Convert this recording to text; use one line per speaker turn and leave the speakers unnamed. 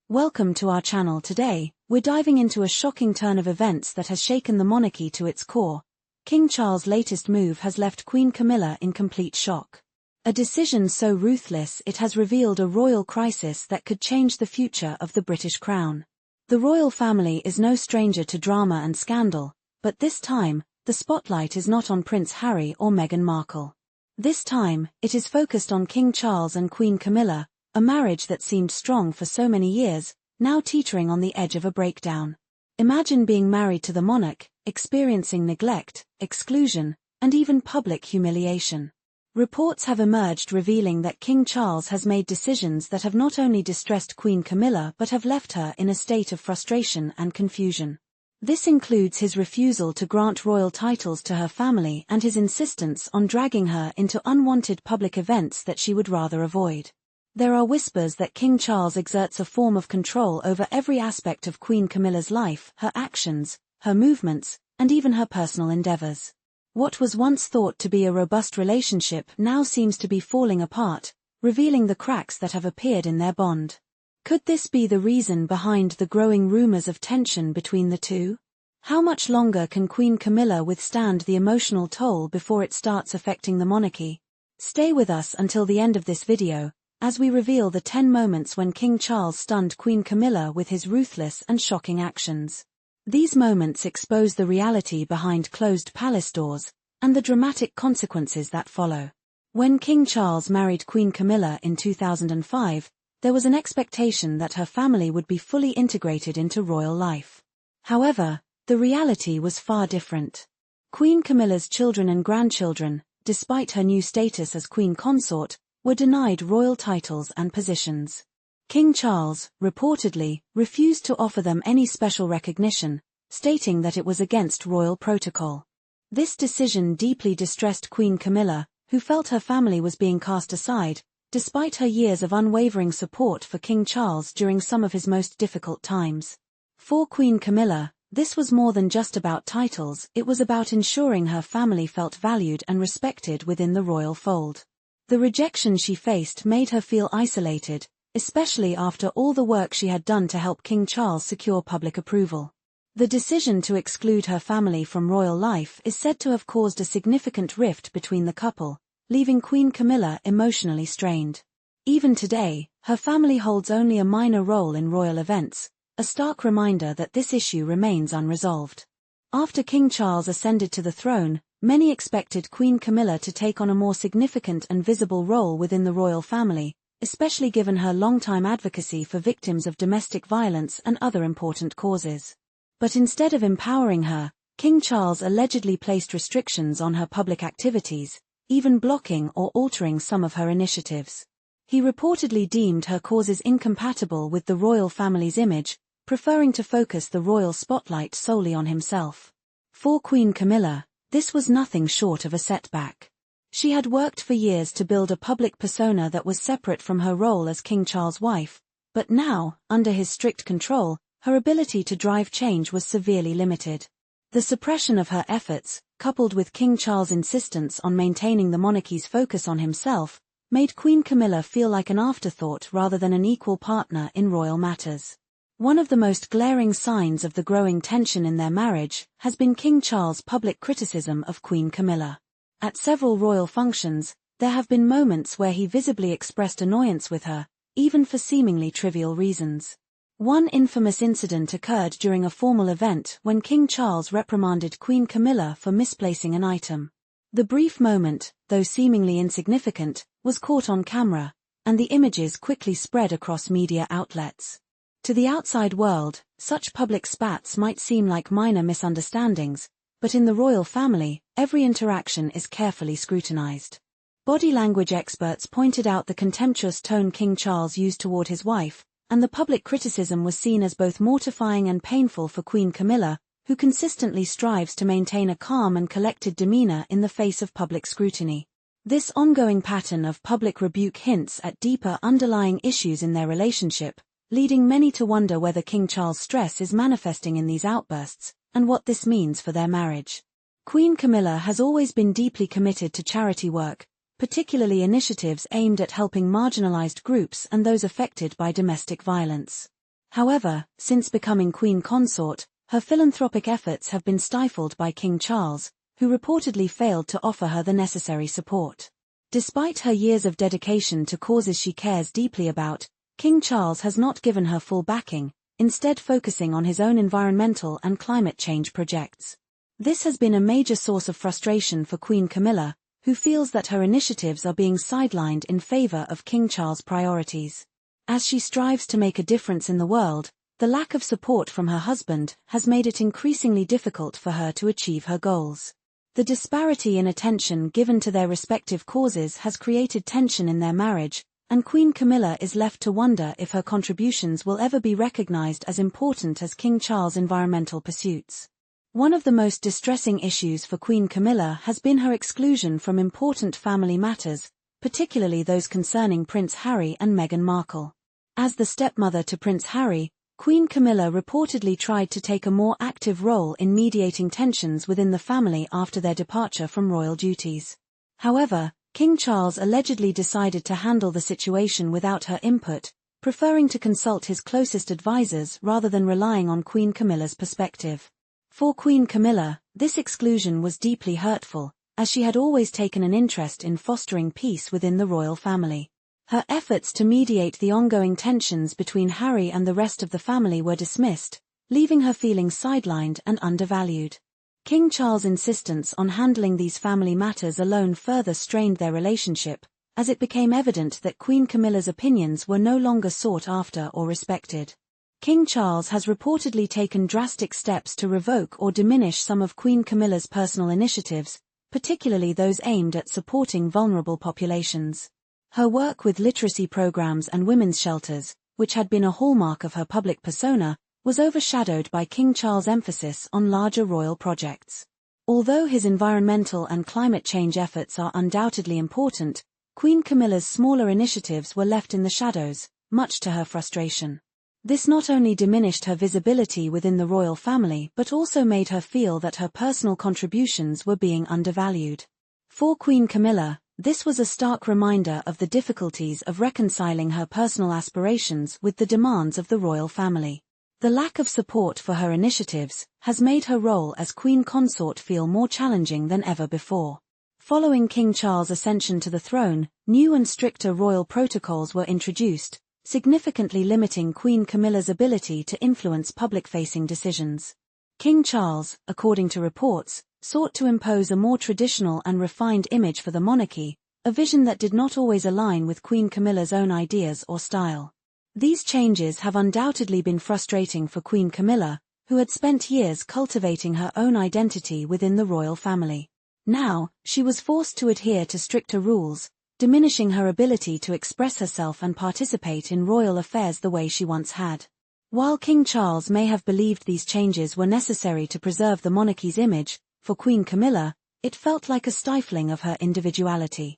Welcome to our channel. Today, we're diving into a shocking turn of events that has shaken the monarchy to its core. King Charles' latest move has left Queen Camilla in complete shock. A decision so ruthless it has revealed a royal crisis that could change the future of the British crown. The royal family is no stranger to drama and scandal, but this time, the spotlight is not on Prince Harry or Meghan Markle. This time, it is focused on King Charles and Queen Camilla, a marriage that seemed strong for so many years, now teetering on the edge of a breakdown. Imagine being married to the monarch, experiencing neglect, exclusion, and even public humiliation. Reports have emerged revealing that King Charles has made decisions that have not only distressed Queen Camilla but have left her in a state of frustration and confusion. This includes his refusal to grant royal titles to her family and his insistence on dragging her into unwanted public events that she would rather avoid. There are whispers that King Charles exerts a form of control over every aspect of Queen Camilla's life, her actions, her movements, and even her personal endeavors. What was once thought to be a robust relationship now seems to be falling apart, revealing the cracks that have appeared in their bond. Could this be the reason behind the growing rumors of tension between the two? How much longer can Queen Camilla withstand the emotional toll before it starts affecting the monarchy? Stay with us until the end of this video, as we reveal the 10 moments when King Charles stunned Queen Camilla with his ruthless and shocking actions. These moments expose the reality behind closed palace doors, and the dramatic consequences that follow. When King Charles married Queen Camilla in 2005, there was an expectation that her family would be fully integrated into royal life. However, the reality was far different. Queen Camilla's children and grandchildren, despite her new status as queen consort, were denied royal titles and positions. King Charles, reportedly, refused to offer them any special recognition, stating that it was against royal protocol. This decision deeply distressed Queen Camilla, who felt her family was being cast aside, despite her years of unwavering support for King Charles during some of his most difficult times. For Queen Camilla, this was more than just about titles, it was about ensuring her family felt valued and respected within the royal fold. The rejection she faced made her feel isolated, especially after all the work she had done to help King Charles secure public approval. The decision to exclude her family from royal life is said to have caused a significant rift between the couple, leaving Queen Camilla emotionally strained. Even today, her family holds only a minor role in royal events, a stark reminder that this issue remains unresolved. After King Charles ascended to the throne, many expected Queen Camilla to take on a more significant and visible role within the royal family, especially given her longtime advocacy for victims of domestic violence and other important causes. But instead of empowering her, King Charles allegedly placed restrictions on her public activities, even blocking or altering some of her initiatives. He reportedly deemed her causes incompatible with the royal family's image, preferring to focus the royal spotlight solely on himself. For Queen Camilla, this was nothing short of a setback. She had worked for years to build a public persona that was separate from her role as King Charles' wife, but now, under his strict control, her ability to drive change was severely limited. The suppression of her efforts, coupled with King Charles' insistence on maintaining the monarchy's focus on himself, made Queen Camilla feel like an afterthought rather than an equal partner in royal matters. One of the most glaring signs of the growing tension in their marriage has been King Charles' public criticism of Queen Camilla. At several royal functions, there have been moments where he visibly expressed annoyance with her, even for seemingly trivial reasons. One infamous incident occurred during a formal event when King Charles reprimanded Queen Camilla for misplacing an item. The brief moment, though seemingly insignificant, was caught on camera, and the images quickly spread across media outlets. To the outside world, such public spats might seem like minor misunderstandings, but in the royal family, every interaction is carefully scrutinized. Body language experts pointed out the contemptuous tone King Charles used toward his wife, and the public criticism was seen as both mortifying and painful for Queen Camilla, who consistently strives to maintain a calm and collected demeanor in the face of public scrutiny. This ongoing pattern of public rebuke hints at deeper underlying issues in their relationship, leading many to wonder whether King Charles' stress is manifesting in these outbursts, and what this means for their marriage. Queen Camilla has always been deeply committed to charity work, particularly initiatives aimed at helping marginalized groups and those affected by domestic violence. However, since becoming Queen Consort, her philanthropic efforts have been stifled by King Charles, who reportedly failed to offer her the necessary support. Despite her years of dedication to causes she cares deeply about, King Charles has not given her full backing, instead focusing on his own environmental and climate change projects. This has been a major source of frustration for Queen Camilla, who feels that her initiatives are being sidelined in favor of King Charles' priorities. As she strives to make a difference in the world, the lack of support from her husband has made it increasingly difficult for her to achieve her goals. The disparity in attention given to their respective causes has created tension in their marriage, and Queen Camilla is left to wonder if her contributions will ever be recognized as important as King Charles' environmental pursuits. One of the most distressing issues for Queen Camilla has been her exclusion from important family matters, particularly those concerning Prince Harry and Meghan Markle. As the stepmother to Prince Harry, Queen Camilla reportedly tried to take a more active role in mediating tensions within the family after their departure from royal duties. However, King Charles allegedly decided to handle the situation without her input, preferring to consult his closest advisors rather than relying on Queen Camilla's perspective. For Queen Camilla, this exclusion was deeply hurtful, as she had always taken an interest in fostering peace within the royal family. Her efforts to mediate the ongoing tensions between Harry and the rest of the family were dismissed, leaving her feeling sidelined and undervalued. King Charles' insistence on handling these family matters alone further strained their relationship, as it became evident that Queen Camilla's opinions were no longer sought after or respected. King Charles has reportedly taken drastic steps to revoke or diminish some of Queen Camilla's personal initiatives, particularly those aimed at supporting vulnerable populations. Her work with literacy programs and women's shelters, which had been a hallmark of her public persona, was overshadowed by King Charles' emphasis on larger royal projects. Although his environmental and climate change efforts are undoubtedly important, Queen Camilla's smaller initiatives were left in the shadows, much to her frustration. This not only diminished her visibility within the royal family but also made her feel that her personal contributions were being undervalued. For Queen Camilla, this was a stark reminder of the difficulties of reconciling her personal aspirations with the demands of the royal family. The lack of support for her initiatives has made her role as Queen Consort feel more challenging than ever before. Following King Charles' ascension to the throne, new and stricter royal protocols were introduced, significantly limiting Queen Camilla's ability to influence public-facing decisions. King Charles, according to reports, sought to impose a more traditional and refined image for the monarchy, a vision that did not always align with Queen Camilla's own ideas or style. These changes have undoubtedly been frustrating for Queen Camilla, who had spent years cultivating her own identity within the royal family. Now, she was forced to adhere to stricter rules, diminishing her ability to express herself and participate in royal affairs the way she once had. While King Charles may have believed these changes were necessary to preserve the monarchy's image, for Queen Camilla, it felt like a stifling of her individuality.